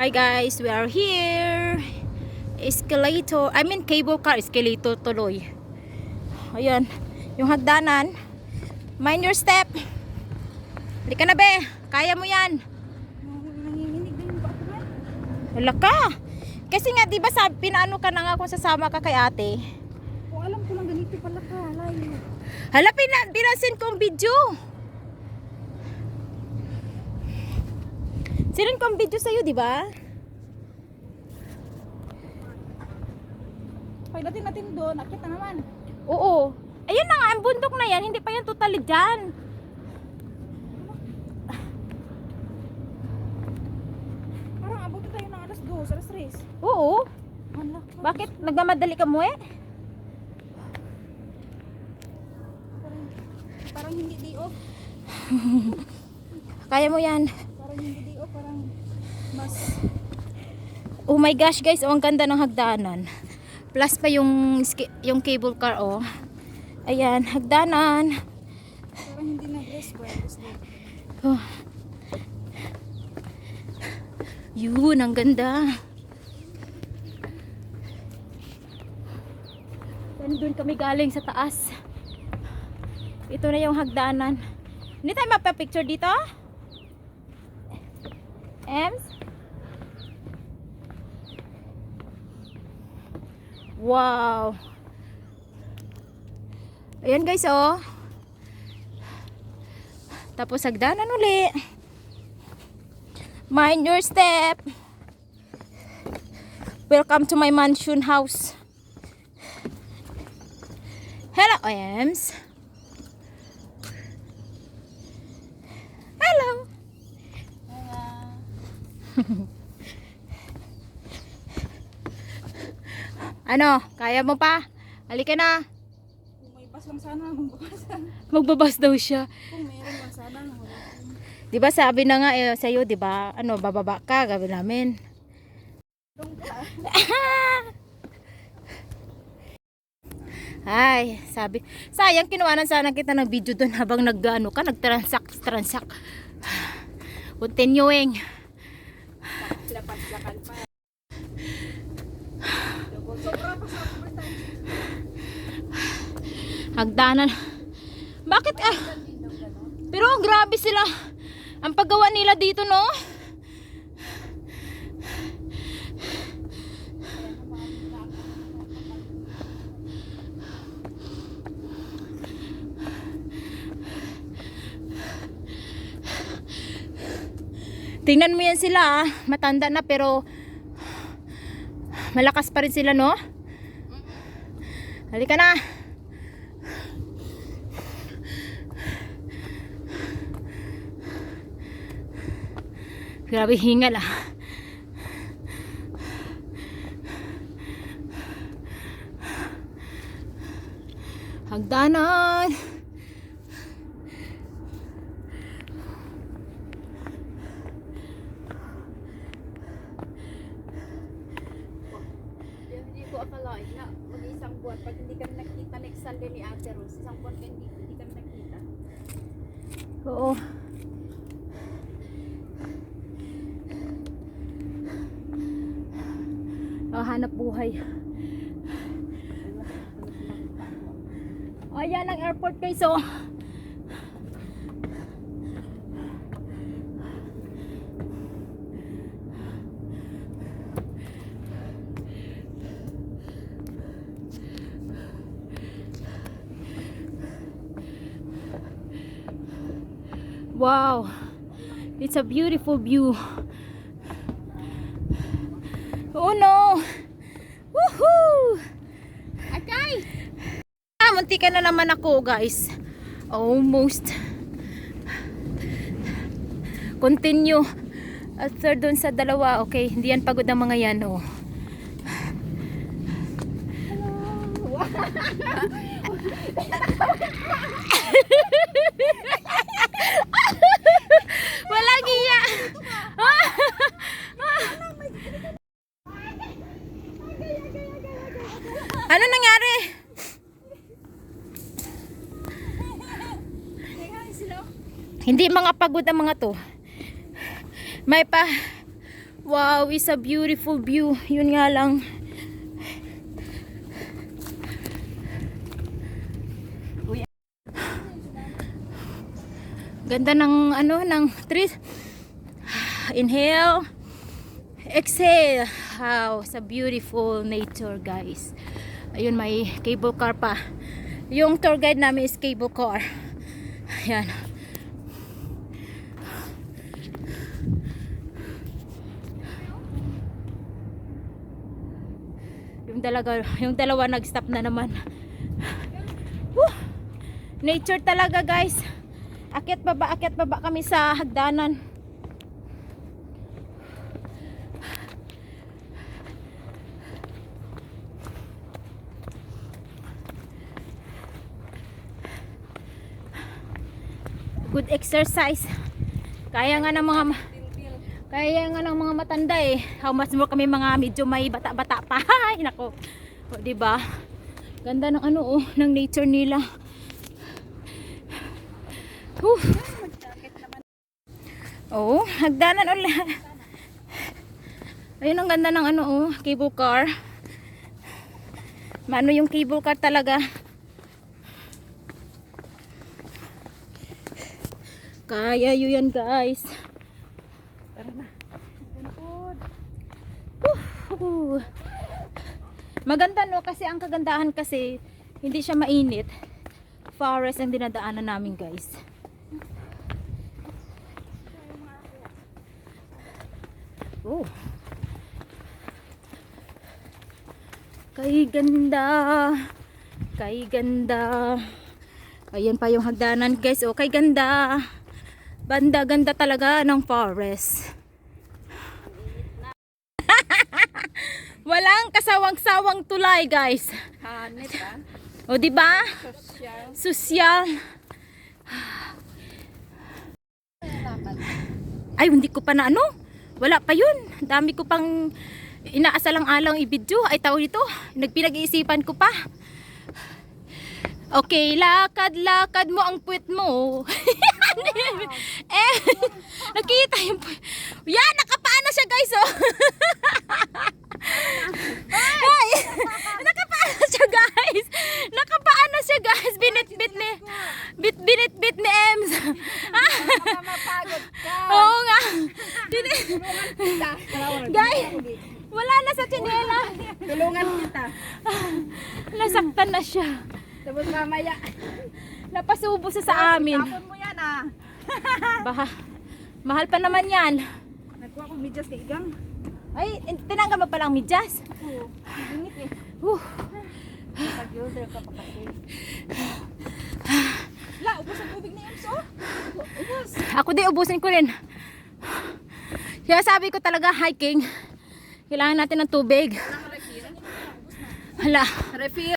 Hi guys, we are here. Escalator, I mean cable car, escalator tuloy. Ayan, yung hagdanan. Mind your step. Hindi ka na be, kaya mo yan. Nanginginig din ba ako man? Wala ka. Kasi nga diba sabi, pinaano ka na nga kung sasama ka kay ate. O alam ko lang ganito pala ka, layo. Hala, pinasin kong video. Sinan kong video sa'yo, diba? Pagdating natin doon, akit na naman. Oo. Ayun na nga, ang bundok na yan, hindi pa yan totally dyan. Parang abot tayo ng alas 2, alas 3. Oo. Anak, Bakit? Nagmamadali ka mo eh? parang hindi di off. Kaya mo yan. Parang hindi di off, parang mas... Oh my gosh guys, oh, ang ganda ng hagdanan. Plus pa yung cable car oh. Ayan, hagdanan. Parang hindi nag-rest ba? Oh. Yun, ang ganda. Doon kami galing sa taas. Ito na yung hagdanan. Hindi tayo mapapicture dito? Ems? Wow. Ayan guys oh. Tapos hagdanan uli. Mind your step. Welcome to my mansion house. Hello Ems. Hello. Ano? Kaya mo pa? Halika na. Kung may bus lang sana, magbabasan. Magbabas daw siya. Kung meron lang sana, wala. 'Di ba sabi na nga eh, sa'yo, 'di ba? Ano, bababa ka, gabi namin. Doon ka. Ay, sabi, sayang kinuwanan sana kita ng video doon habang nag-ano ka, nag-transact. Continuing. Lapat-lakan pa. Sobra pa sa overtime. Hagdanan. Bakit ah? Pero grabe sila. Ang paggawa nila dito, no? Tingnan mo yan sila ah. Matanda na pero malakas pa rin sila, no? Halika na. Grabe hingal ah. Hagdanan. Hindi ko akalain na mag-isang buwan pag hindi kami nakita next Sunday ni Ate Rose. Isang buwan ka hindi kami nakita. Oo. Oh, hanap buhay. Oh, yan ang airport guys, oh. Wow. It's a beautiful view. Oh no. Woohoo! Okay. Munti ka na naman ako, guys. Almost. Continue. At third dun sa dalawa. Okay, hindi yan pagod ng mga yan, oh. Walang iya. Ano nangyari? Hindi mga pagod ang mga to. May pa Wow, it's a beautiful view. Yun nga lang. Ganda ng ano, ng trees. Inhale. Exhale. Wow, it's a beautiful nature, guys. Ayun, may cable car pa. Yung tour guide namin is cable car. Ayan. Yung dalawa nag-stop na naman. Woo! Nature talaga, guys. Akyat baba kami sa hagdanan. Good exercise. Kaya nga ng mga matanda eh. How much more kami mga medyo may bata-bata pa. Ay, nako. O, diba? Ganda ng ano oh, ng nature nila. Oh, hagdanan ulit. Ayun ang ganda ng ano oh, cable car. Mano yung cable car talaga. Kaya yun yan, guys. Tara na. Maganda no, kasi ang kagandahan kasi hindi siya mainit. Forest ang dinadaanan namin, guys. Oh. Kay ganda. Kay ganda. Ayan pa yung hagdanan, guys. Oh, kay ganda. Banda ganda talaga ng forest. Walang kasawang-sawang tulay, guys. Hanit ah. O di ba? Social. Sosyal. Ay, hindi ko pa na ano. Wala pa yun. Dami ko pang inaasalang-alang i-video. Ay, tawag ito. Nagpinag-iisipan ko pa. Okay, lakad-lakad mo ang puwet mo. Eh, nakita yung puwet. Yan, nakapaano siya, guys, oh. Ay, nakapaano siya, guys. Nakapaano siya, guys. Binit-bit ni Ems. Mapagod ka. Oo nga. Guys, wala na sa tsinela. Tulungan kita. Nasaktan na siya. Tapos mamaya. Napasubo sa amin. Tapon mo yan ah. Baha. Mahal pa naman yan. Nagkuha ko medyas kay Igang. Ay, tinanggal mo palang medyas. Oo. Ingit eh. Pag-order ka pa kasi. La, ubos ang tubig na yan, so? Ubos. Ako din, ubusin ko rin. Kaya sabi ko talaga, hiking. Kailangan natin ng tubig. Hala. Refill.